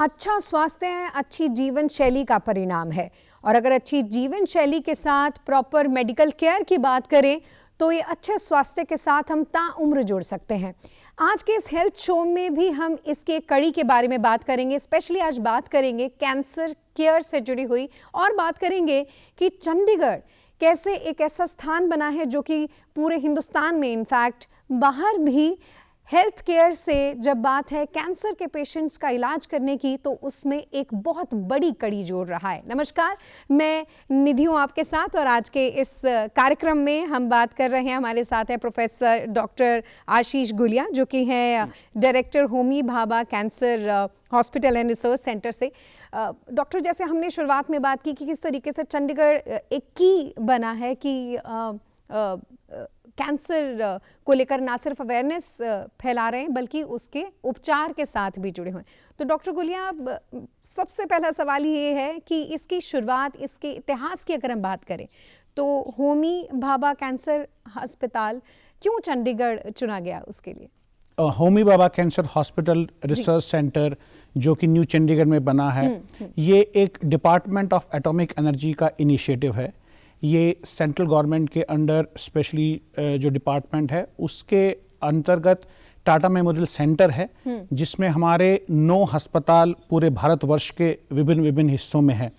अच्छा स्वास्थ्य अच्छी जीवन शैली का परिणाम है और अगर अच्छी जीवन शैली के साथ प्रॉपर मेडिकल केयर की बात करें तो ये अच्छे स्वास्थ्य के साथ हम ताउम्र जुड़ सकते हैं। आज के इस हेल्थ शो में भी हम इसके कड़ी के बारे में बात करेंगे। स्पेशली आज बात करेंगे कैंसर केयर से जुड़ी हुई और बात करेंगे कि चंडीगढ़ कैसे एक ऐसा स्थान बना है जो कि पूरे हिंदुस्तान में इनफैक्ट बाहर भी हेल्थ केयर से जब बात है कैंसर के पेशेंट्स का इलाज करने की तो उसमें एक बहुत बड़ी कड़ी जोड़ रहा है। नमस्कार, मैं निधि हूँ आपके साथ और आज के इस कार्यक्रम में हम बात कर रहे हैं। हमारे साथ है प्रोफेसर डॉक्टर आशीष गुलिया जो कि हैं director Homi Bhabha cancer hospital and research centre से। डॉक्टर, जैसे हमने शुरुआत में बात की कि किस तरीके से चंडीगढ़ एक की बना है कि कैंसर को लेकर ना सिर्फ अवेयरनेस फैला रहे हैं बल्कि उसके उपचार के साथ भी जुड़े हुए हैं। तो डॉक्टर गुलिया, सबसे पहला सवाल ये है कि इसकी शुरुआत, इसके इतिहास की अगर हम बात करें तो होमी भाभा कैंसर अस्पताल क्यों चंडीगढ़ चुना गया उसके लिए? Homi Bhabha cancer hospital research centre जो कि न्यू चंडीगढ़ में बना है, ये एक डिपार्टमेंट ऑफ एटॉमिक एनर्जी का इनिशिएटिव है। ये सेंट्रल गवर्नमेंट के अंडर स्पेशली जो डिपार्टमेंट है उसके अंतर्गत टाटा मेमोरियल सेंटर है जिसमें हमारे 9 अस्पताल पूरे भारतवर्ष के विभिन्न हिस्सों में है,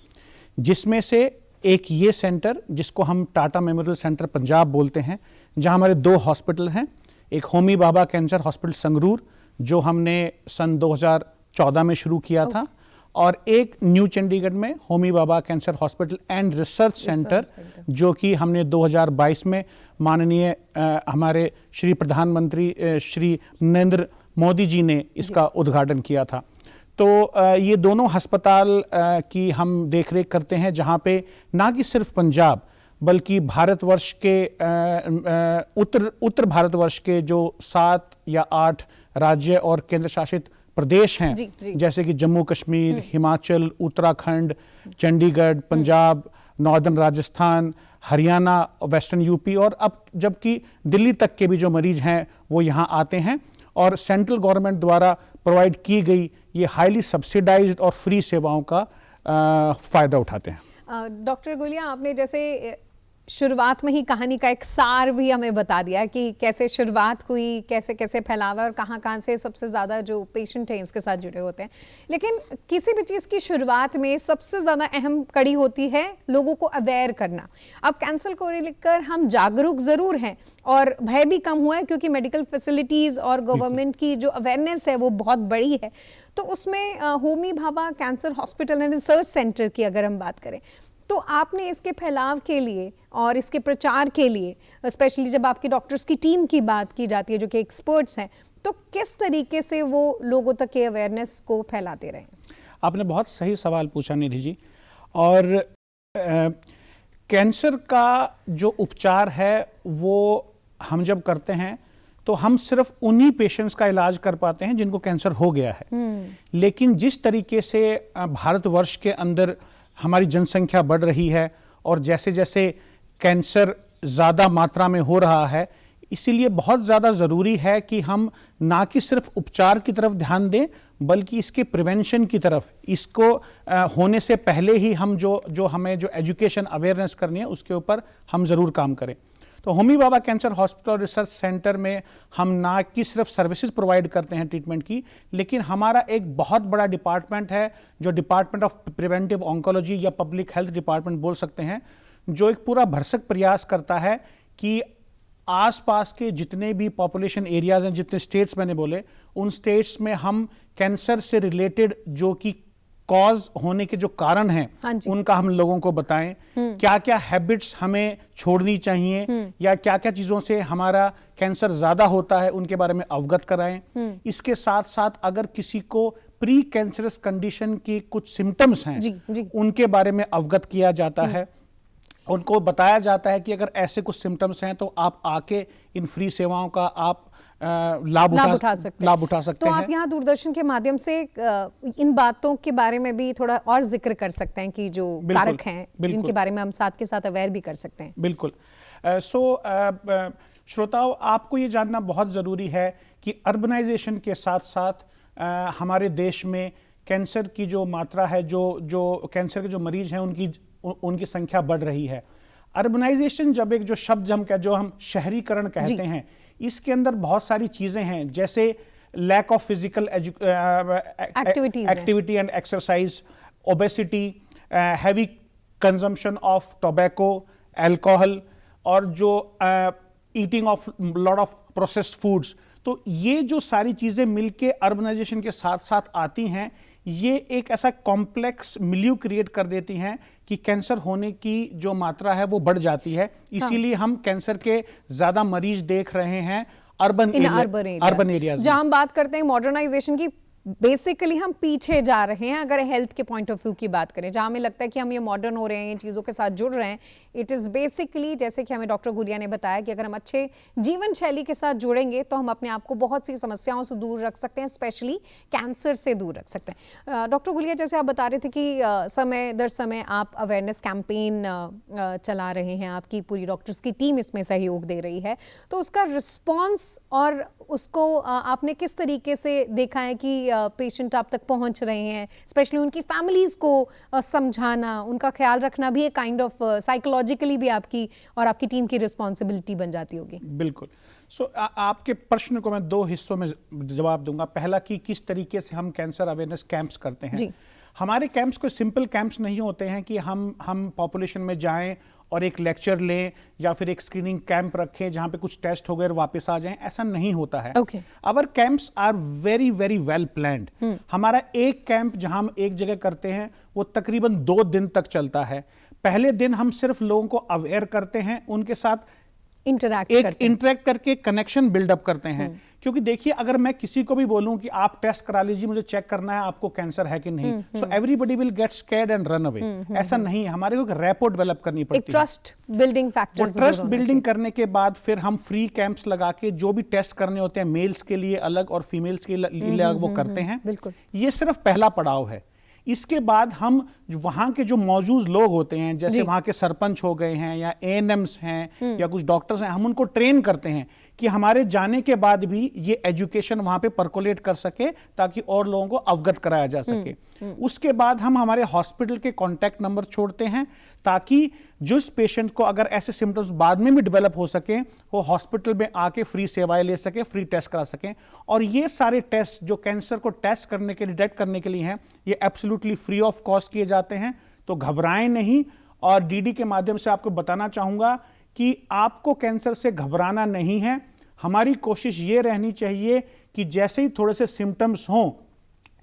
जिसमें से एक ये सेंटर जिसको हम टाटा मेमोरियल सेंटर पंजाब बोलते हैं, जहां हमारे 2 हॉस्पिटल हैं। एक होमी भाभा कैंसर हॉस्पिटल संगरूर जो हमने सन 2014 में शुरू किया था, और एक न्यू चंडीगढ़ में Homi Bhabha cancer hospital and research centre जो कि हमने 2022 में माननीय हमारे श्री प्रधानमंत्री श्री नरेंद्र मोदी जी ने इसका उद्घाटन किया था। तो ये दोनों अस्पताल की हम देखरेख करते हैं, जहां पे ना कि सिर्फ पंजाब बल्कि भारतवर्ष के उत्तर भारतवर्ष के जो 7 या 8 राज्य और केंद्र शासित प्रदेश हैं जी। जैसे कि Jammu Kashmir, Himachal, Uttarakhand, Chandigarh, Punjab, northern Rajasthan, Haryana, western UP, और अब जबकि दिल्ली तक के भी जो मरीज हैं वो यहाँ आते हैं और सेंट्रल गवर्नमेंट द्वारा प्रोवाइड की गई ये हाईली सब्सिडाइज्ड और फ्री सेवाओं का फ़ायदा उठाते हैं। डॉक्टर गुलिया, आपने जैसे शुरुआत में ही कहानी का एक सार भी हमें बता दिया कि कैसे शुरुआत हुई, कैसे कैसे फैलावा और कहाँ कहाँ से सबसे ज़्यादा जो पेशेंट हैं इसके साथ जुड़े होते हैं। लेकिन किसी भी चीज़ की शुरुआत में सबसे ज़्यादा अहम कड़ी होती है लोगों को अवेयर करना। अब कैंसर को लेकर हम जागरूक ज़रूर हैं और भय भी कम हुआ है क्योंकि मेडिकल फैसिलिटीज़ और गवर्नमेंट की जो अवेयरनेस है वो बहुत बड़ी है। तो उसमें Homi Bhabha cancer hospital and research centre की अगर हम बात करें तो आपने इसके फैलाव के लिए और इसके प्रचार के लिए, स्पेशली जब आपकी डॉक्टर्स की टीम की बात की जाती है जो कि एक्सपर्ट्स हैं, तो किस तरीके से वो लोगों तक के अवेयरनेस को फैलाते रहे? आपने बहुत सही सवाल पूछा निधि जी। और कैंसर का जो उपचार है वो हम जब करते हैं तो हम सिर्फ उन्हीं पेशेंट्स का इलाज कर पाते हैं जिनको कैंसर हो गया है। लेकिन जिस तरीके से भारतवर्ष के अंदर हमारी जनसंख्या बढ़ रही है और जैसे जैसे कैंसर ज़्यादा मात्रा में हो रहा है, इसीलिए बहुत ज़्यादा ज़रूरी है कि हम ना कि सिर्फ उपचार की तरफ ध्यान दें बल्कि इसके प्रिवेंशन की तरफ, इसको होने से पहले ही हम जो हमें जो एजुकेशन अवेयरनेस करनी है उसके ऊपर हम ज़रूर काम करें। तो Homi Bhabha cancer hospital research centre में हम ना कि सिर्फ सर्विसेज प्रोवाइड करते हैं ट्रीटमेंट की, लेकिन हमारा एक बहुत बड़ा डिपार्टमेंट है जो डिपार्टमेंट ऑफ प्रिवेंटिव ऑन्कोलॉजी या पब्लिक हेल्थ डिपार्टमेंट बोल सकते हैं, जो एक पूरा भरसक प्रयास करता है कि आसपास के जितने भी पॉपुलेशन एरियाज हैं, जितने स्टेट्स मैंने बोले, उन स्टेट्स में हम कैंसर से रिलेटेड जो कि कॉज होने के जो कारण हैं उनका हम लोगों को बताएं, क्या क्या हैबिट्स हमें छोड़नी चाहिए या क्या क्या चीज़ों से हमारा कैंसर ज़्यादा होता है उनके बारे में अवगत कराएं। इसके साथ साथ अगर किसी को प्री कैंसरस कंडीशन की कुछ सिम्टम्स हैं उनके बारे में अवगत किया जाता है, उनको बताया जाता है कि अगर ऐसे कुछ सिम्टम्स हैं तो आप आके इन फ्री सेवाओं का आप लाभ उठा सकते तो हैं। आप यहाँ दूरदर्शन के माध्यम से इन बातों के बारे में भी थोड़ा और जिक्र कर सकते हैं कि जो कारक हैं जिनके बारे में हम साथ के साथ अवेयर भी कर सकते हैं। बिल्कुल। श्रोताओं, आपको ये जानना बहुत ज़रूरी है कि अर्बनाइजेशन के साथ साथ हमारे देश में कैंसर की जो मात्रा है, जो कैंसर के जो मरीज हैं उनकी संख्या बढ़ रही है। अर्बनाइजेशन जब एक जो शब्द जो हम शहरीकरण कहते हैं, इसके अंदर बहुत सारी चीजें हैं, जैसे lack of physical activity and exercise, obesity, heavy consumption of tobacco, alcohol, और जो eating of lot of processed foods. तो ये जो सारी चीजें मिलके अर्बनाइजेशन के साथ साथ आती हैं, ये एक ऐसा कॉम्प्लेक्स मिल्यू क्रिएट कर देती हैं कि कैंसर होने की जो मात्रा है वो बढ़ जाती है। इसीलिए हम कैंसर के ज्यादा मरीज देख रहे हैं अर्बन एरियाज। जहां हम बात करते हैं मॉडर्नाइजेशन की, बेसिकली हम पीछे जा रहे हैं अगर हेल्थ के पॉइंट ऑफ व्यू की बात करें, जहां हमें लगता है कि हम ये मॉडर्न हो रहे हैं, इन चीज़ों के साथ जुड़ रहे हैं। इट इज़ बेसिकली जैसे कि हमें डॉक्टर गुलिया ने बताया कि अगर हम अच्छे जीवन शैली के साथ जुड़ेंगे तो हम अपने आप को बहुत सी समस्याओं से दूर रख सकते हैं, स्पेशली कैंसर से दूर रख सकते हैं। डॉक्टर गुलिया, जैसे आप बता रहे थे कि समय दर समय आप अवेयरनेस कैंपेन चला रहे हैं, आपकी पूरी डॉक्टर्स की टीम इसमें सहयोग दे रही है, तो उसका रिस्पॉन्स और उसको आपने किस तरीके से देखा है कि पेशेंट आप तक पहुंच रहे हैं, स्पेशली उनकी फैमिलीज को समझाना, उनका ख्याल रखना भी एक काइंड ऑफ साइकोलॉजिकली भी आपकी और आपकी टीम की रिस्पॉन्सिबिलिटी बन जाती होगी? बिल्कुल। आपके प्रश्न को मैं 2 हिस्सों में जवाब दूंगा। पहला कि किस तरीके से हम कैंसर अवेयरनेस कैंप्स करते हैं। हमारे कैंप्स कोई सिंपल कैंप्स नहीं होते हैं कि हम पॉपुलेशन में जाएं और एक लेक्चर लें या फिर एक स्क्रीनिंग कैंप रखें जहां पे कुछ टेस्ट हो गए और वापस आ जाएं, ऐसा नहीं होता है। Our camps are very very well planned. हमारा एक कैंप जहां हम एक जगह करते हैं वो तकरीबन 2 दिन तक चलता है। पहले दिन हम सिर्फ लोगों को अवेयर करते हैं, उनके साथ इंटरैक्ट करके कनेक्शन बिल्डअप करते हैं। क्योंकि देखिए, अगर मैं किसी को भी बोलूं कि आप टेस्ट करा लीजिए, मुझे चेक करना है आपको कैंसर है कि नहीं, so everybody will get scared and run away. ऐसा नहीं है, हमारे को एक रैपो डेवलप करनी पड़ती है। Trust building factor, trust building करने के बाद फिर हम फ्री कैंप्स लगा के जो भी टेस्ट करने होते हैं, मेल्स के लिए अलग और फीमेल्स के लिए अलग, वो करते हैं। बिल्कुल, ये सिर्फ पहला पड़ाव है। इसके बाद हम वहाँ के जो मौजूद लोग होते हैं, जैसे वहाँ के सरपंच हो गए हैं या एएनएम्स हैं या कुछ डॉक्टर्स हैं, हम उनको ट्रेन करते हैं कि हमारे जाने के बाद भी ये एजुकेशन वहाँ पे परकोलेट कर सके, ताकि और लोगों को अवगत कराया जा सके। उसके बाद हम हमारे हॉस्पिटल के कॉन्टैक्ट नंबर छोड़ते हैं, ताकि जिस पेशेंट को अगर ऐसे सिम्टम्स बाद में भी डेवलप हो सके, वो हॉस्पिटल में आके फ्री सेवाएं ले सके, फ्री टेस्ट करा सकें। और ये सारे टेस्ट जो कैंसर को टेस्ट करने के लिए, डिटेक्ट करने के लिए हैं, ये एब्सोल्युटली फ्री ऑफ कॉस्ट किए जाते हैं। तो घबराएं नहीं। और डीडी के माध्यम से आपको बताना चाहूंगा कि आपको कैंसर से घबराना नहीं है। हमारी कोशिश ये रहनी चाहिए कि जैसे ही थोड़े से सिम्टम्स हों,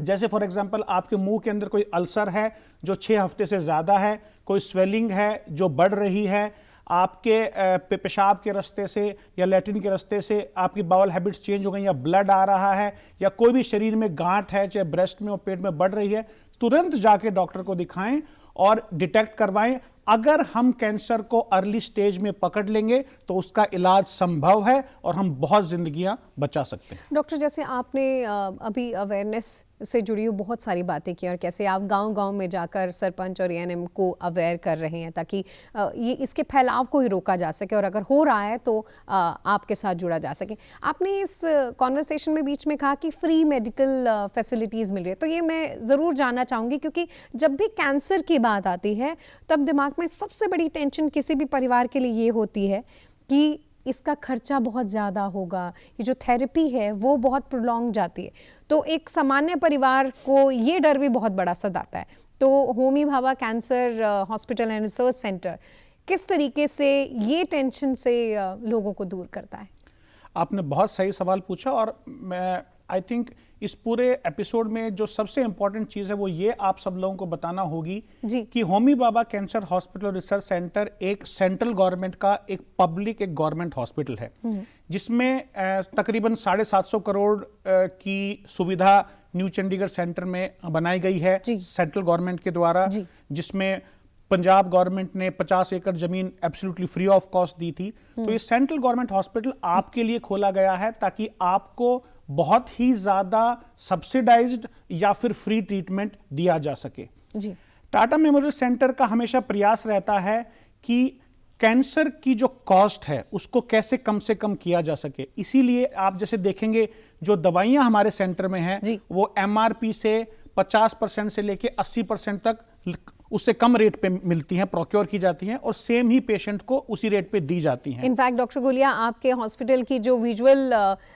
जैसे फॉर एग्जांपल आपके मुंह के अंदर कोई अल्सर है जो 6 हफ्ते से ज़्यादा है, कोई स्वेलिंग है जो बढ़ रही है, आपके पेशाब के रास्ते से या लैट्रिन के रास्ते से आपकी बाउल हैबिट्स चेंज हो गई, या ब्लड आ रहा है, या कोई भी शरीर में गांठ है, चाहे ब्रेस्ट में और पेट में बढ़ रही है, तुरंत जाके डॉक्टर को दिखाएं और डिटेक्ट करवाएं। अगर हम कैंसर को अर्ली स्टेज में पकड़ लेंगे तो उसका इलाज संभव है और हम बहुत जिंदगियां बचा सकते हैं। डॉक्टर, जैसे आपने अभी अवेयरनेस से जुड़ी हुई बहुत सारी बातें की और कैसे आप गांव-गांव में जाकर सरपंच और एएनएम को अवेयर कर रहे हैं ताकि ये इसके फैलाव को ही रोका जा सके, और अगर हो रहा है तो आपके साथ जुड़ा जा सके। आपने इस कॉन्वर्सेशन में बीच में कहा कि फ्री मेडिकल फैसिलिटीज़ मिल रही है, तो ये मैं ज़रूर जानना चाहूँगी, क्योंकि जब भी कैंसर की बात आती है तब दिमाग में सबसे बड़ी टेंशन किसी भी परिवार के लिए ये होती है कि इसका खर्चा बहुत ज़्यादा होगा, ये जो थेरेपी है वो बहुत प्रोलॉन्ग जाती है। तो एक सामान्य परिवार को ये डर भी बहुत बड़ा सताता है। तो Homi Bhabha cancer hospital and research centre किस तरीके से ये टेंशन से लोगों को दूर करता है? आपने बहुत सही सवाल पूछा, और मैं आई थिंक इस पूरे एपिसोड में जो सबसे इंपॉर्टेंट चीज़ है वो ये आप सब लोगों को बताना होगी कि Homi Bhabha cancer hospital research centre एक सेंट्रल गवर्नमेंट का एक पब्लिक एक गवर्नमेंट हॉस्पिटल है, जिसमें तकरीबन 750 करोड़ की सुविधा न्यू चंडीगढ़ सेंटर में बनाई गई है सेंट्रल गवर्नमेंट के द्वारा, जिसमें पंजाब गवर्नमेंट ने 50 एकड़ जमीन एब्सोल्युटली फ्री ऑफ कॉस्ट दी थी। तो ये सेंट्रल गवर्नमेंट हॉस्पिटल आपके लिए खोला गया है ताकि आपको बहुत ही ज्यादा सब्सिडाइज्ड या फिर फ्री ट्रीटमेंट दिया जा सके। टाटा मेमोरियल सेंटर का हमेशा प्रयास रहता है कि कैंसर की जो कॉस्ट है उसको कैसे कम से कम किया जा सके। इसीलिए आप जैसे देखेंगे जो दवाइयां हमारे सेंटर में हैं वो एमआरपी से 50% से लेके 80% तक उससे कम रेट पे मिलती हैं, प्रोक्योर की जाती हैं और सेम ही पेशेंट को उसी रेट पे दी जाती हैं। इनफैक्ट डॉक्टर गुलिया, आपके हॉस्पिटल की जो विजुअल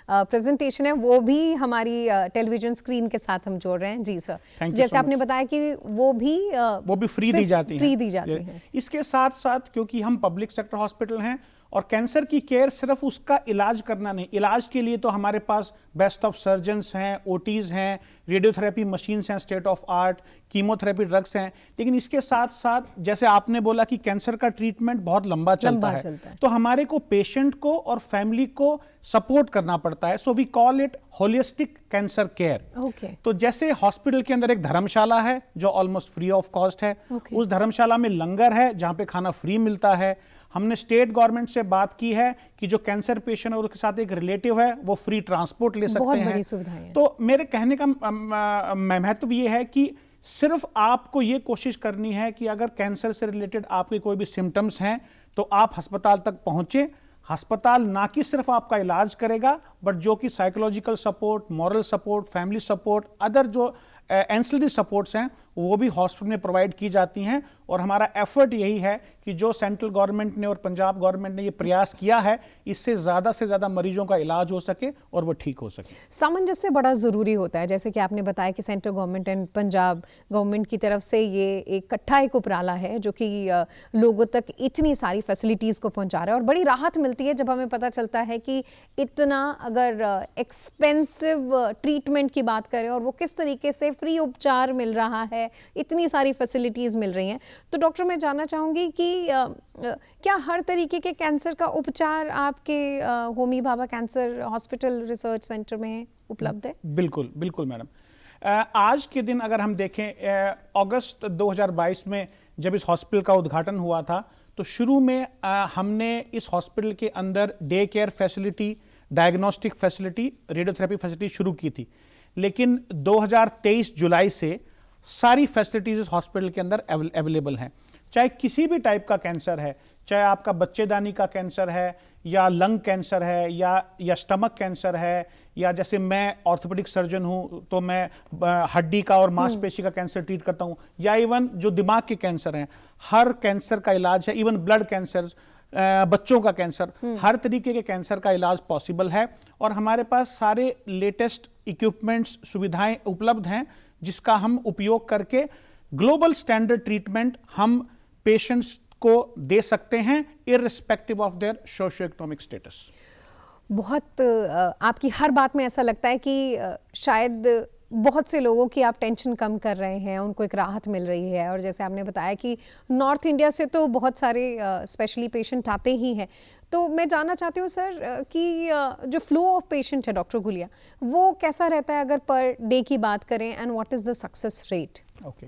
प्रेजेंटेशन है वो भी हमारी टेलीविजन स्क्रीन के साथ हम जोड़ रहे हैं। जी सर, जैसे आपने बताया कि वो भी फ्री दी जाती हैं। इसके साथ साथ क्योंकि हम पब्लिक सेक्टर हॉस्पिटल हैं और कैंसर की केयर सिर्फ उसका इलाज करना नहीं, इलाज के लिए तो हमारे पास बेस्ट ऑफ सर्जन्स हैं, ओटीज हैं, रेडियोथेरेपी मशीन्स हैं state of art, chemotherapy drugs हैं, लेकिन इसके साथ साथ जैसे आपने बोला कि कैंसर का ट्रीटमेंट बहुत लंबा चलता है, तो हमारे को पेशेंट को और फैमिली को सपोर्ट करना पड़ता है। So we call it holistic cancer care. तो जैसे हॉस्पिटल के अंदर एक धर्मशाला है जो ऑलमोस्ट फ्री ऑफ कॉस्ट है, उस धर्मशाला में लंगर है जहां पे खाना फ्री मिलता है। हमने स्टेट गवर्नमेंत से बात की है कि जो कैंसर पेशेंट और उसके साथ एक रिलेटिव है वो फ्री ट्रांसपोर्ट ले सकते हैं। तो मेरे कहने का महत्व ये है कि सिर्फ आपको ये कोशिश करनी है कि अगर कैंसर से रिलेटेड आपके कोई भी सिम्टम्स हैं तो आप अस्पताल तक पहुंचे। अस्पताल ना कि सिर्फ आपका इलाज करेगा बट जो कि psychological support, moral support, family support, other जो एंसिलरी सपोर्ट्स हैं वो भी हॉस्पिटल में प्रोवाइड की जाती हैं। और हमारा एफर्ट यही है कि जो सेंट्रल गवर्नमेंट ने और पंजाब गवर्नमेंट ने ये प्रयास किया है इससे ज़्यादा मरीजों का इलाज हो सके और वो ठीक हो सके। सामंजस्य बड़ा ज़रूरी होता है, जैसे कि आपने बताया कि central government and Punjab government की तरफ से ये एक इकट्ठा एक उपराला है जो कि लोगों तक इतनी सारी फैसिलिटीज़ को पहुंचा रहा है। और बड़ी राहत मिलती है जब हमें पता चलता है कि इतना अगर एक्सपेंसिव ट्रीटमेंट की बात करें और वो किस तरीके से फ्री उपचार मिल रहा है, इतनी सारी फैसिलिटीज़ मिल रही हैं। तो डॉक्टर, मैं जानना चाहूँगी कि क्या हर तरीके के कैंसर का उपचार आपके Homi Bhabha cancer hospital research centre में उपलब्ध है? बिल्कुल बिल्कुल मैडम। आज के दिन अगर हम देखें, अगस्त 2022 में जब इस हॉस्पिटल का उद्घाटन हुआ था तो शुरू में हमने इस हॉस्पिटल के अंदर day care facility, diagnostic facility, radiotherapy facility शुरू की थी। लेकिन 2023 जुलाई से सारी फैसिलिटीज इस हॉस्पिटल के अंदर अवेलेबल हैं। चाहे किसी भी टाइप का कैंसर है, चाहे आपका बच्चेदानी का कैंसर है या लंग कैंसर है या स्टमक कैंसर है, या जैसे मैं ऑर्थोपेडिक सर्जन हूं तो मैं हड्डी का और मांसपेशी का कैंसर ट्रीट करता हूं, या इवन जो दिमाग के कैंसर हैं, हर कैंसर का इलाज है। इवन ब्लड कैंसर, बच्चों का कैंसर, हर तरीके के कैंसर का इलाज पॉसिबल है। और हमारे पास सारे लेटेस्ट इक्विपमेंट्स, सुविधाएं उपलब्ध हैं जिसका हम उपयोग करके ग्लोबल स्टैंडर्ड ट्रीटमेंट हम पेशेंट्स को दे सकते हैं irrespective of their socio economic status. बहुत आपकी हर बात में ऐसा लगता है कि शायद बहुत से लोगों की आप टेंशन कम कर रहे हैं, उनको एक राहत मिल रही है। और जैसे आपने बताया कि नॉर्थ इंडिया से तो बहुत सारे स्पेशली पेशेंट आते ही हैं। तो मैं जानना चाहती हूँ सर कि जो फ्लो ऑफ पेशेंट है डॉक्टर गुलिया, वो कैसा रहता है अगर पर डे की बात करें, and what is the success rate? Okay,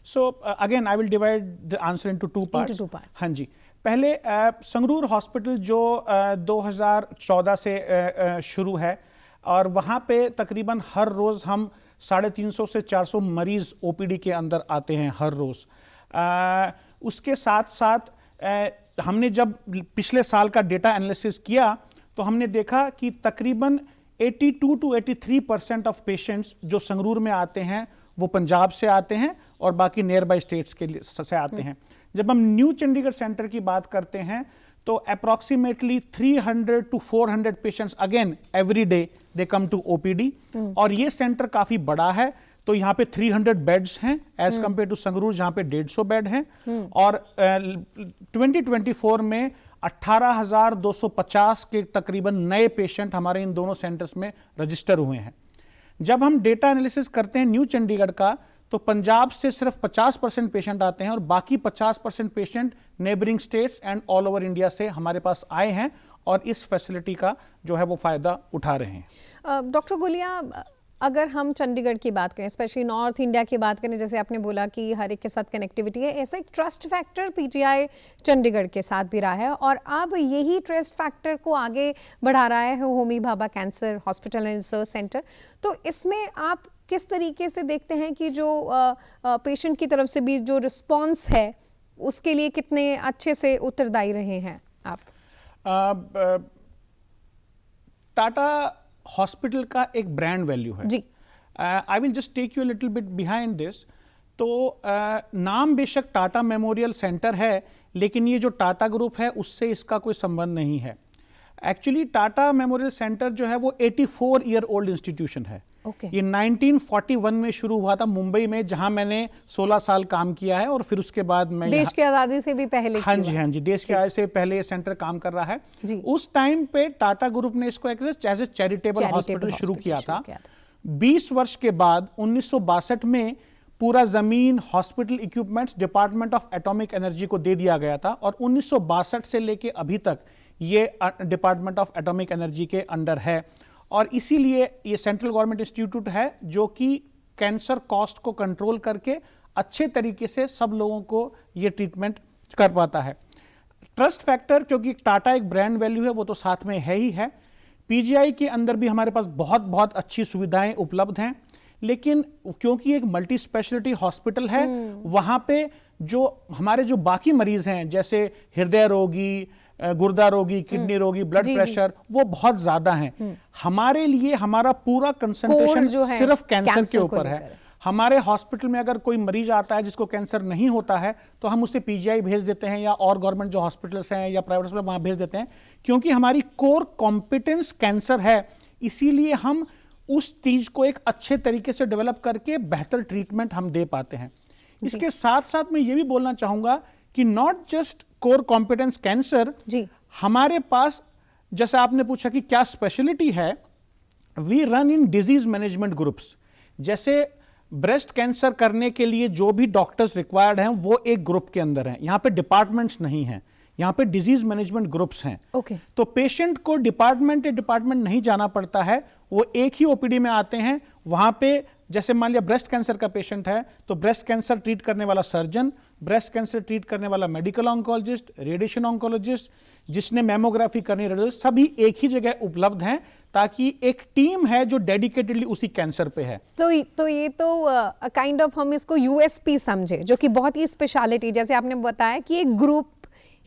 so again I will divide the answer into two parts. हाँ जी, पहले संगरूर हॉस्पिटल जो 2014 से शुरू है और वहाँ पे तकरीबन हर रोज़ हम 350 से 400 मरीज़ ओपीडी के अंदर आते हैं हर रोज़। उसके साथ साथ हमने जब पिछले साल का डेटा एनालिसिस किया तो हमने देखा कि तकरीबन 82 to 83% ऑफ पेशेंट्स जो संगरूर में आते हैं वो पंजाब से आते हैं और बाकी नियर बाई स्टेट्स के से आते हैं। जब हम न्यू चंडीगढ़ सेंटर की बात करते हैं तो approximately 300 to 400 patients again every day they come to OPD. और ये सेंटर काफ़ी बड़ा है, तो यहाँ पे 300 बेड्स हैं एज कम्पेयर टू संगरूर जहाँ पे 150 बेड हैं। और 2024 में 18,250 के तकरीबन नए पेशेंट हमारे इन दोनों सेंटर्स में रजिस्टर हुए हैं। जब हम डेटा एनालिसिस करते हैं न्यू चंडीगढ़ का तो पंजाब से सिर्फ 50% पेशेंट आते हैं और बाकी 50% patient neighbouring states and all over India से हमारे पास आए हैं और इस फैसिलिटी का जो है वो फ़ायदा उठा रहे हैं। डॉक्टर गुलिया, अगर हम चंडीगढ़ की बात करें, स्पेशली नॉर्थ इंडिया की बात करें, जैसे आपने बोला कि हर एक के साथ कनेक्टिविटी है, ऐसा एक ट्रस्ट फैक्टर पीजीआई चंडीगढ़ के साथ भी रहा है और अब यही ट्रस्ट फैक्टर को आगे बढ़ा रहा है Homi Bhabha cancer hospital and research centre. तो इसमें आप किस तरीके से देखते हैं कि जो पेशेंट की तरफ से भी जो रिस्पॉन्स है उसके लिए कितने अच्छे से उत्तरदायी रहे हैं आप? टाटा हॉस्पिटल का एक ब्रांड वैल्यू है जी। I will just take you little bit behind this. तो नाम बेशक टाटा मेमोरियल सेंटर है, लेकिन ये जो टाटा ग्रुप है उससे इसका कोई संबंध नहीं है। एक्चुअली टाटा मेमोरियल सेंटर जो है वो 84 ईयर ओल्ड इंस्टीट्यूशन है। ये 1941 में शुरू हुआ था मुंबई में, जहां मैंने 16 साल काम किया है, और फिर उसके बाद मैं देश की आज़ादी से भी पहले। हाँ जी, देश की आज़ादी से पहले ये सेंटर काम कर रहा है। उस टाइम पे टाटा ग्रुप ने इसको एज ए चैरिटेबल हॉस्पिटल शुरू किया था। 20 वर्ष के बाद 1962 में पूरा जमीन, hospital equipments department of atomic energy को दे दिया गया था, और 1962 से लेके अभी तक ये डिपार्टमेंट ऑफ एटॉमिक एनर्जी के अंडर है। और इसीलिए ये सेंट्रल गवर्नमेंट इंस्टीट्यूट है जो कि कैंसर कॉस्ट को कंट्रोल करके अच्छे तरीके से सब लोगों को ये ट्रीटमेंट कर पाता है। ट्रस्ट फैक्टर, क्योंकि टाटा एक ब्रांड वैल्यू है, वो तो साथ में है ही है। पीजीआई के अंदर भी हमारे पास बहुत अच्छी सुविधाएं उपलब्ध हैं, लेकिन क्योंकि एक मल्टी स्पेशलिटी हॉस्पिटल है, वहां पे जो हमारे जो बाकी मरीज हैं, जैसे हृदय रोगी, गुर्दा रोगी, किडनी रोगी, ब्लड प्रेशर, वो बहुत ज्यादा हैं। हमारे लिए हमारा पूरा कंसंट्रेशन सिर्फ कैंसर के ऊपर है। हमारे हॉस्पिटल में अगर कोई मरीज आता है जिसको कैंसर नहीं होता है, तो हम उसे पीजीआई भेज देते हैं, या और गवर्नमेंट जो हॉस्पिटल्स हैं या प्राइवेट हॉस्पिटल वहां भेज देते हैं, क्योंकि हमारी कोर कॉम्पिटेंस कैंसर है। इसीलिए हम उस चीज को एक अच्छे तरीके से डेवलप करके बेहतर ट्रीटमेंट हम दे पाते हैं। इसके साथ साथ मैं ये भी बोलना चाहूंगा कि not just core competence cancer, हमारे पास, जैसे आपने पूछा कि क्या स्पेशलिटी है, we run in disease management groups. जैसे ब्रेस्ट कैंसर करने के लिए जो भी डॉक्टर्स रिक्वायर्ड हैं वो एक ग्रुप के अंदर हैं। यहाँ पे डिपार्टमेंट्स नहीं हैं, यहाँ पे डिजीज मैनेजमेंट ग्रुप्स हैं। तो पेशेंट को डिपार्टमेंट नहीं जाना पड़ता है, वो एक ही ओपीडी में आते हैं। वहां पे जैसे मान लिया ब्रेस्ट कैंसर का पेशेंट है, तो ब्रेस्ट कैंसर ट्रीट करने वाला सर्जन, ब्रेस्ट कैंसर ट्रीट करने वाला मेडिकल ऑन्कोलॉजिस्ट, रेडिएशन ऑन्कोलॉजिस्ट, जिसने मैमोग्राफी करनी, रेडियोलॉजिस्ट, सभी एक ही जगह उपलब्ध हैं, ताकि एक टीम है जो डेडिकेटेडली उसी कैंसर पे है। तो ये तो काइंड ऑफ हम इसको यूएसपी समझे, जो कि बहुत ही स्पेशलिटी, जैसे आपने बताया कि एक ग्रुप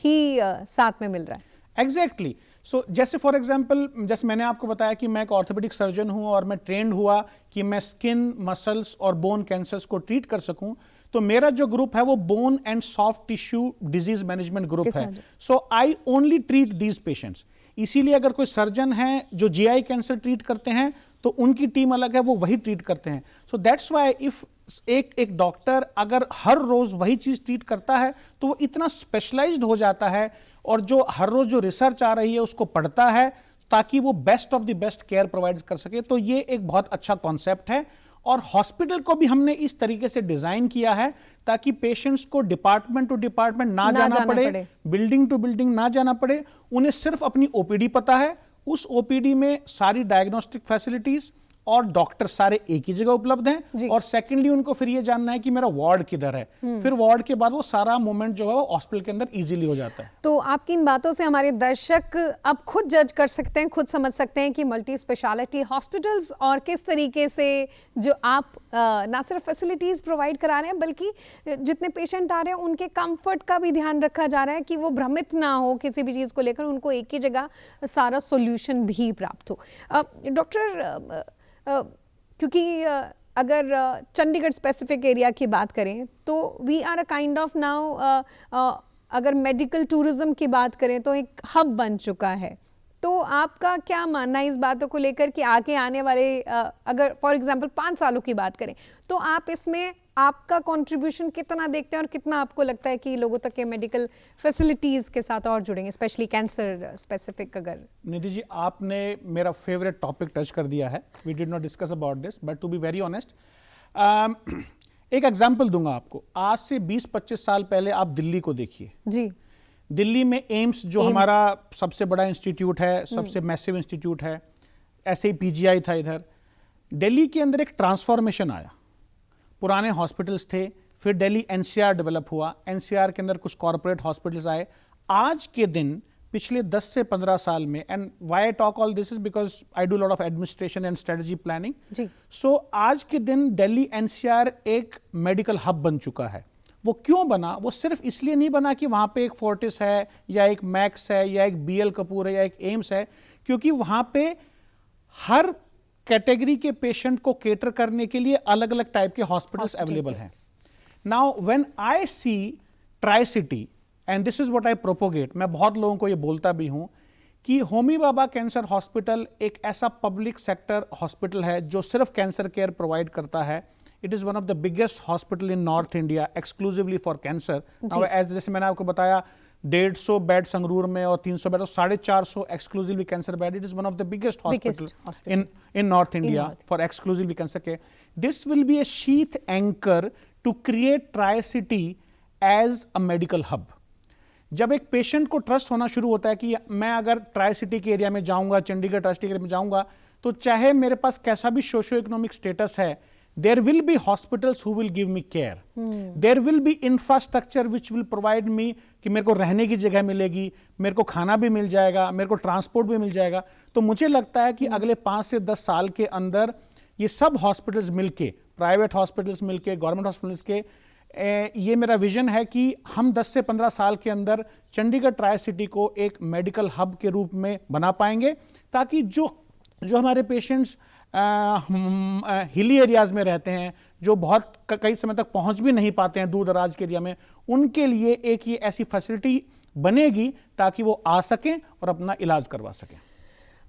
ही साथ में मिल रहा है। एग्जैक्टली। सो जैसे फॉर एग्जांपल, जैसे मैंने आपको बताया कि मैं एक ऑर्थोपेडिक सर्जन हूं और मैं ट्रेंड हुआ कि मैं स्किन, मसल्स और बोन कैंसर्स को ट्रीट कर सकूं, तो मेरा जो ग्रुप है वो bone and soft tissue disease management group है। So I only treat these patients. इसीलिए अगर कोई सर्जन है जो जीआई कैंसर ट्रीट करते हैं, तो उनकी टीम अलग है, वो वही ट्रीट करते हैं। सो दैट्स व्हाई इफ एक डॉक्टर अगर हर रोज वही चीज ट्रीट करता है, तो वो इतना स्पेशलाइज्ड हो जाता है, और जो हर रोज जो रिसर्च आ रही है उसको पढ़ता है, ताकि वो best of the best care provide कर सके। तो ये एक बहुत अच्छा कॉन्सेप्ट है, और हॉस्पिटल को भी हमने इस तरीके से डिजाइन किया है ताकि पेशेंट्स को डिपार्टमेंट टू डिपार्टमेंट ना जाना पड़े, बिल्डिंग टू बिल्डिंग ना जाना पड़े। उन्हें सिर्फ अपनी ओपीडी पता है, उस ओपीडी में सारी डायग्नोस्टिक फैसिलिटीज और डॉक्टर सारे एक ही जगह उपलब्ध हैं, और सेकेंडली उनको फिर ये जानना है कि मेरा वार्ड किधर है। फिर वार्ड के बाद वो सारा मूवमेंट जो है वो हॉस्पिटल के अंदर इजीली हो जाता है। तो आपकी इन बातों से हमारे दर्शक अब खुद जज कर सकते हैं, खुद समझ सकते हैं कि मल्टी स्पेशलिटी हॉस्पिटल्स और किस तरीके से जो आप ना सिर्फ फैसिलिटीज प्रोवाइड करा रहे हैं, बल्कि जितने पेशेंट आ रहे हैं उनके कंफर्ट का भी ध्यान रखा जा रहा है, कि वो भ्रमित ना हो किसी भी चीज़ को लेकर, उनको एक ही जगह सारा सोल्यूशन भी प्राप्त हो। डॉक्टर, क्योंकि अगर चंडीगढ़ स्पेसिफिक एरिया की बात करें, तो we are a kind of now, अगर मेडिकल टूरिज्म की बात करें तो एक हब बन चुका है। तो आपका क्या मानना है इस बातों को लेकर कि आगे आने वाले अगर फॉर एग्जांपल 5 सालों की बात करें, तो आप इसमें आपका कंट्रीब्यूशन कितना देखते हैं, और कितना आपको लगता है कि लोगों तक के मेडिकल फैसिलिटीज़ के साथ और जुड़ेंगे, स्पेशली कैंसर स्पेसिफिक? अगर निधि जी, आपने मेरा फेवरेट टॉपिक टच कर दिया है। We did not discuss about this, but to be very honest, एक एग्जाम्पल दूंगा आपको। आज से 20-25 साल पहले आप दिल्ली को देखिए जी। दिल्ली में एम्स जो हमारा सबसे बड़ा इंस्टीट्यूट है, सबसे मैसिव इंस्टीट्यूट है, ऐसे ही पीजीआई था इधर। दिल्ली के अंदर एक ट्रांसफॉर्मेशन आया, पुराने हॉस्पिटल्स थे, फिर दिल्ली एनसीआर डेवलप हुआ, एनसीआर के अंदर कुछ कॉर्पोरेट हॉस्पिटल्स आए। आज के दिन पिछले 10 से 15 साल में, and why I talk all this is because I do lot of administration and strategy planning. So आज के दिन दिल्ली एनसीआर एक मेडिकल हब बन चुका है। वो क्यों बना? वो सिर्फ इसलिए नहीं बना कि वहां पे एक फोर्टिस है, या एक मैक्स है, या एक बीएल कपूर है, या एक एम्स है, क्योंकि वहां पे हर कैटेगरी के पेशेंट को केटर करने के लिए अलग अलग टाइप के हॉस्पिटल्स अवेलेबल हैं. Now when I see tricity and this is what I propagate, मैं बहुत लोगों को ये बोलता भी हूं कि होमी भाभा कैंसर हॉस्पिटल एक ऐसा पब्लिक सेक्टर हॉस्पिटल है जो सिर्फ कैंसर केयर प्रोवाइड करता है. It is one of the biggest hospital in North India exclusively for cancer. As जैसे मैंने आपको बताया 150 बेड संगरूर में और 300 बेड और 450 exclusively cancer bed. It is one of the biggest hospital in North India for exclusively cancer care. This will be a sheath anchor to create Tri-City as a medical hub. जब एक patient को trust होना शुरू होता है कि मैं अगर ट्राई सिटी के एरिया में जाऊंगा, चंडीगढ़ ट्राई सिटी के एरिया में जाऊंगा, तो चाहे मेरे पास कैसा भी सोशियो इकोनॉमिक स्टेटस है, there will be hospitals who will give me care. There will be infrastructure which will provide me कि मेरे को रहने की जगह मिलेगी, मेरे को खाना भी मिल जाएगा, मेरे को ट्रांसपोर्ट भी मिल जाएगा. तो मुझे लगता है कि अगले 5 से 10 साल के अंदर ये सब हॉस्पिटल्स मिलके, प्राइवेट हॉस्पिटल्स मिलके, गवर्नमेंट हॉस्पिटल्स के, ये मेरा विजन है कि हम 10 से 15 साल के अंदर चंडीगढ़ ट्राई सिटी को एक मेडिकल हब के रूप में बना पाएंगे, ताकि जो हमारे पेशेंट्स हिली एरियाज में रहते हैं, जो बहुत कई समय तक पहुंच भी नहीं पाते हैं दूर दराज के एरिया में, उनके लिए एक ये ऐसी फैसिलिटी बनेगी ताकि वो आ सकें और अपना इलाज करवा सकें.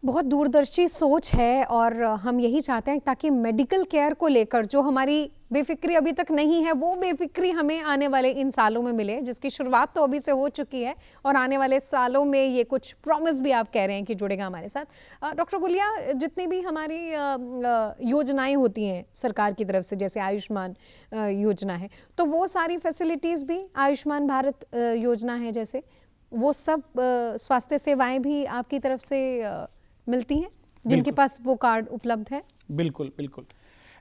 बहुत दूरदर्शी सोच है और हम यही चाहते हैं ताकि मेडिकल केयर को लेकर जो हमारी बेफिक्री अभी तक नहीं है, वो बेफिक्री हमें आने वाले इन सालों में मिले, जिसकी शुरुआत तो अभी से हो चुकी है और आने वाले सालों में ये कुछ प्रॉमिस भी आप कह रहे हैं कि जुड़ेगा हमारे साथ. डॉक्टर गुलिया, जितनी भी हमारी योजनाएं होती हैं सरकार की तरफ से, जैसे आयुष्मान योजना है, तो वो सारी फैसिलिटीज़ भी, आयुष्मान भारत योजना है जैसे, वो सब स्वास्थ्य सेवाएं भी आपकी तरफ से मिलती हैं जिनके पास वो कार्ड उपलब्ध है? बिल्कुल बिल्कुल.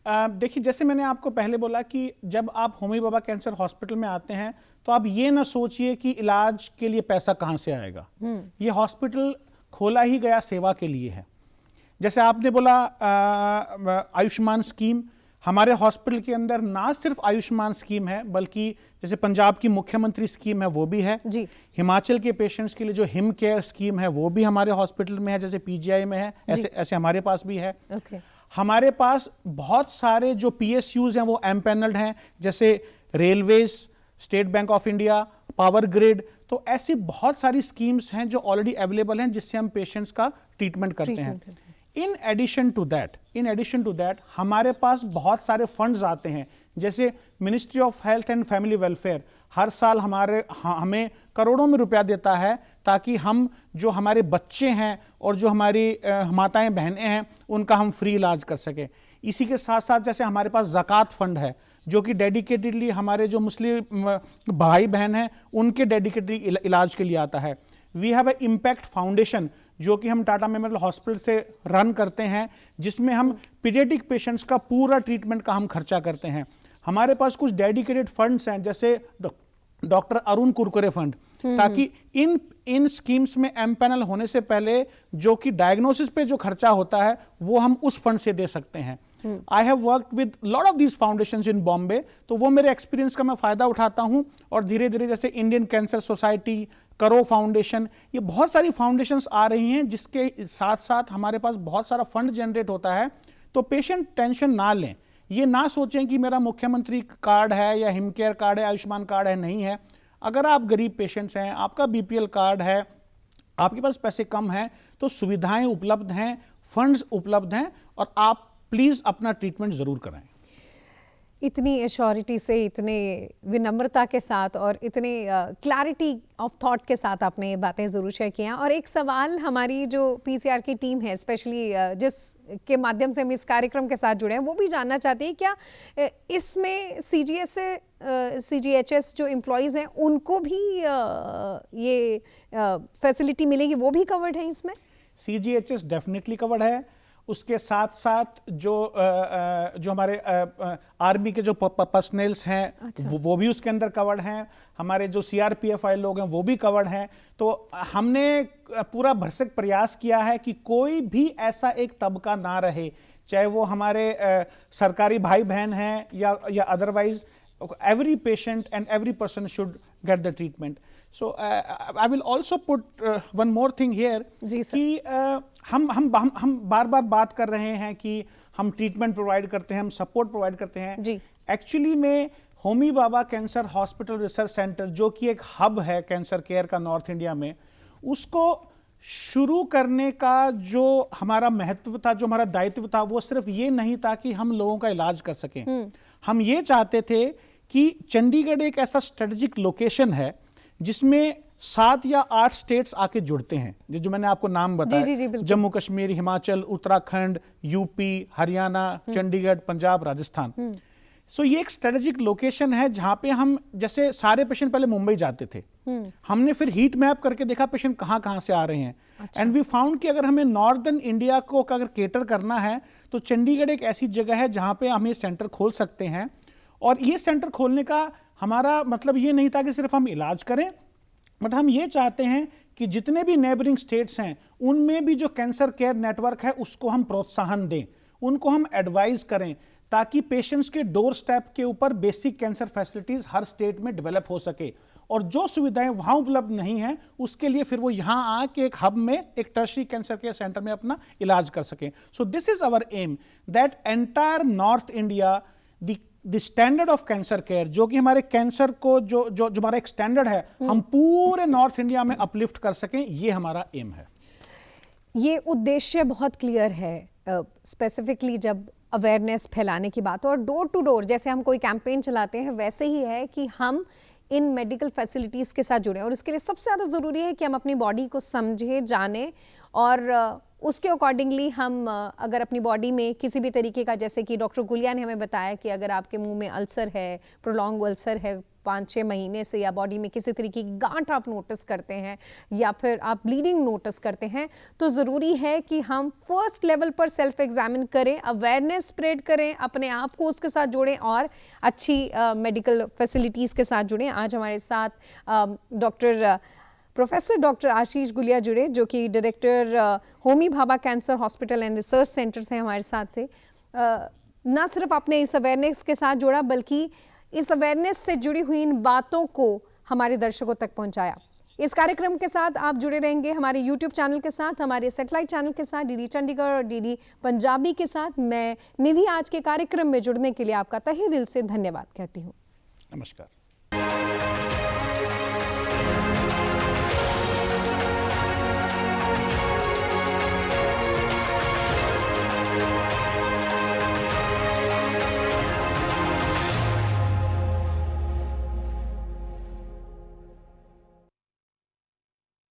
देखिए, जैसे मैंने आपको पहले बोला कि जब आप होमी भाभा कैंसर हॉस्पिटल में आते हैं तो आप ये ना सोचिए कि इलाज के लिए पैसा कहाँ से आएगा. ये हॉस्पिटल खोला ही गया सेवा के लिए है. जैसे आपने बोला आयुष्मान स्कीम, हमारे हॉस्पिटल के अंदर ना सिर्फ आयुष्मान स्कीम है, बल्कि जैसे पंजाब की मुख्यमंत्री स्कीम है वो भी है जी. हिमाचल के पेशेंट्स के लिए जो हिम केयर स्कीम है वो भी हमारे हॉस्पिटल में है, जैसे पीजीआई में है, ऐसे हमारे पास भी है. हमारे पास बहुत सारे जो पीएसयूज हैं वो एमपैनल्ड हैं, जैसे railways, state bank of India, power grid. तो ऐसी बहुत सारी स्कीम्स हैं जो ऑलरेडी अवेलेबल हैं जिससे हम पेशेंट्स का ट्रीटमेंट करते हैं. इन एडिशन टू दैट हमारे पास बहुत सारे फंड्स आते हैं, जैसे ministry of health and family welfare हर साल हमें करोड़ों में रुपया देता है ताकि हम जो हमारे बच्चे हैं और जो हमारी माताएं बहनें हैं उनका हम फ्री इलाज कर सकें. इसी के साथ साथ जैसे हमारे पास ज़कात फंड है जो कि डेडिकेटेडली हमारे जो मुस्लिम भाई बहन हैं उनके डेडिकेटेडली इलाज के लिए आता है. We have a impact foundation जो कि हम टाटा मेमोरियल हॉस्पिटल से रन करते हैं, जिसमें हम पीडियाट्रिक पेशेंट्स का पूरा ट्रीटमेंट का हम खर्चा करते हैं. हमारे पास कुछ डेडिकेटेड फंड्स हैं, जैसे डॉक्टर अरुण कुरकुरे फंड, ताकि इन स्कीम्स में एमपैनल होने से पहले जो कि डायग्नोसिस पे जो खर्चा होता है वो हम उस फंड से दे सकते हैं. I have worked with lot of these foundations in Bombay, तो वो मेरे एक्सपीरियंस का मैं फ़ायदा उठाता हूँ और धीरे धीरे जैसे इंडियन कैंसर सोसाइटी, करो फाउंडेशन, ये बहुत सारी फाउंडेशंस आ रही हैं जिसके साथ साथ हमारे पास बहुत सारा फंड जनरेट होता है. तो पेशेंट टेंशन ना लें, ये ना सोचें कि मेरा मुख्यमंत्री कार्ड है या हिम केयर कार्ड है, आयुष्मान कार्ड है. नहीं है. अगर आप गरीब पेशेंट्स हैं, आपका बीपीएल कार्ड है, आपके पास पैसे कम हैं, तो सुविधाएं उपलब्ध हैं, फंड्स उपलब्ध हैं और आप प्लीज़ अपना ट्रीटमेंट ज़रूर कराएं. इतनी एश्योरिटी से, इतने विनम्रता के साथ और इतने क्लैरिटी ऑफ थॉट के साथ आपने ये बातें ज़रूर शेयर किया. और एक सवाल हमारी जो पीसीआर की टीम है, स्पेशली जिसके माध्यम से हम इस कार्यक्रम के साथ जुड़े हैं, वो भी जानना चाहते हैं क्या इसमें CGHS जो एम्प्लॉयज़ हैं उनको भी ये फैसिलिटी मिलेगी, वो भी कवर्ड है इसमें? CGHS डेफिनेटली कवर्ड है. उसके साथ साथ जो हमारे आर्मी के जो पर्सनल्स हैं, अच्छा, वो भी उसके अंदर कवर्ड हैं. हमारे जो CRPF वाले लोग हैं वो भी कवर्ड हैं. तो हमने पूरा भरसक प्रयास किया है कि कोई भी ऐसा एक तबका ना रहे, चाहे वो हमारे सरकारी भाई बहन हैं या otherwise every patient and every person should get the treatment. So I will also put one more thing here जी सर। कि हम बार बार बात कर रहे हैं कि हम ट्रीटमेंट प्रोवाइड करते हैं, हम सपोर्ट प्रोवाइड करते हैं। जी। एक्चुअली में Homi Bhabha cancer hospital research centre, जो कि एक हब है कैंसर केयर का नॉर्थ इंडिया में, उसको शुरू करने का जो हमारा महत्व था, जो हमारा दायित्व था, वो सिर्फ ये नहीं था कि हम लोगों का इलाज कर सकें। हम ये चाहते थे कि चंडीगढ़ एक ऐसा स्ट्रेटेजिक लोकेशन है जिसमें 7 या 8 स्टेट्स आके जुड़ते हैं, जो मैंने आपको नाम बताया, जी, जी, बिल्कुल। जम्मू कश्मीर, हिमाचल, उत्तराखंड, यूपी, हरियाणा, चंडीगढ़, पंजाब, राजस्थान। सो ये एक स्ट्रेटेजिक लोकेशन है जहां पे हम, जैसे सारे पेशेंट पहले मुंबई जाते थे, हमने फिर हीट मैप करके देखा पेशेंट कहाँ कहाँ से आ रहे हैं, एंड वी फाउंड कि अगर हमें नॉर्दर्न इंडिया को अगर केटर करना है तो चंडीगढ़ एक ऐसी जगह है जहां पे हम ये सेंटर खोल सकते हैं। और ये सेंटर खोलने का हमारा मतलब ये नहीं था कि सिर्फ हम इलाज करें, बट हम ये चाहते हैं कि जितने भी नेबरिंग स्टेट्स हैं उनमें भी जो कैंसर केयर नेटवर्क है उसको हम प्रोत्साहन दें, उनको हम एडवाइज करें, ताकि पेशेंट्स के डोर स्टेप के ऊपर बेसिक कैंसर फैसिलिटीज हर स्टेट में डेवलप हो सके, और जो सुविधाएं वहां उपलब्ध नहीं हैं उसके लिए फिर वो यहां आके एक हब में, एक टर्शरी कैंसर केयर सेंटर में अपना इलाज कर सकें। So this is our aim that entire North India the standard of cancer care, जो कि हमारे कैंसर को जो हमारा एक स्टैंडर्ड है, हम पूरे नॉर्थ इंडिया में अपलिफ्ट कर सकें, ये हमारा एम है। ये उद्देश्य बहुत क्लियर है। स्पेसिफिकली जब अवेयरनेस फैलाने की बात हो, और डोर टू डोर जैसे हम कोई कैंपेन चलाते हैं, वैसे ही है कि हम इन मेडिकल फैसिलिटीज़ के साथ जुड़ें। और इसके लिए सबसे ज़्यादा ज़रूरी है कि हम अपनी बॉडी को समझें, जानें, और उसके अकॉर्डिंगली हम अगर अपनी बॉडी में किसी भी तरीके का, जैसे कि डॉक्टर गुलिया ने हमें बताया कि अगर आपके मुंह में अल्सर है, प्रोलॉन्ग अल्सर है 5-6 महीने से, या बॉडी में किसी तरीके की गांठ आप नोटिस करते हैं, या फिर आप ब्लीडिंग नोटिस करते हैं, तो ज़रूरी है कि हम फर्स्ट लेवल पर सेल्फ एग्जामिन करें, अवेयरनेस स्प्रेड करें, अपने आप को उसके साथ जोड़ें और अच्छी मेडिकल फैसिलिटीज़ के साथ जुड़ें। आज हमारे साथ प्रोफेसर डॉक्टर आशीष गुलिया जुड़े, जो कि director Homi Bhabha cancer hospital and research centre से हमारे साथ थे। ना सिर्फ आपने इस अवेयरनेस के साथ जुड़ा, बल्कि इस अवेयरनेस से जुड़ी हुई इन बातों को हमारे दर्शकों तक पहुंचाया। इस कार्यक्रम के साथ आप जुड़े रहेंगे हमारे YouTube चैनल के साथ, हमारे सैटेलाइट चैनल के साथ, डीडी चंडीगढ़ और डीडी पंजाबी के साथ। मैं निधि आज के कार्यक्रम में जुड़ने के लिए आपका तहे दिल से धन्यवाद कहती हूँ। नमस्कार।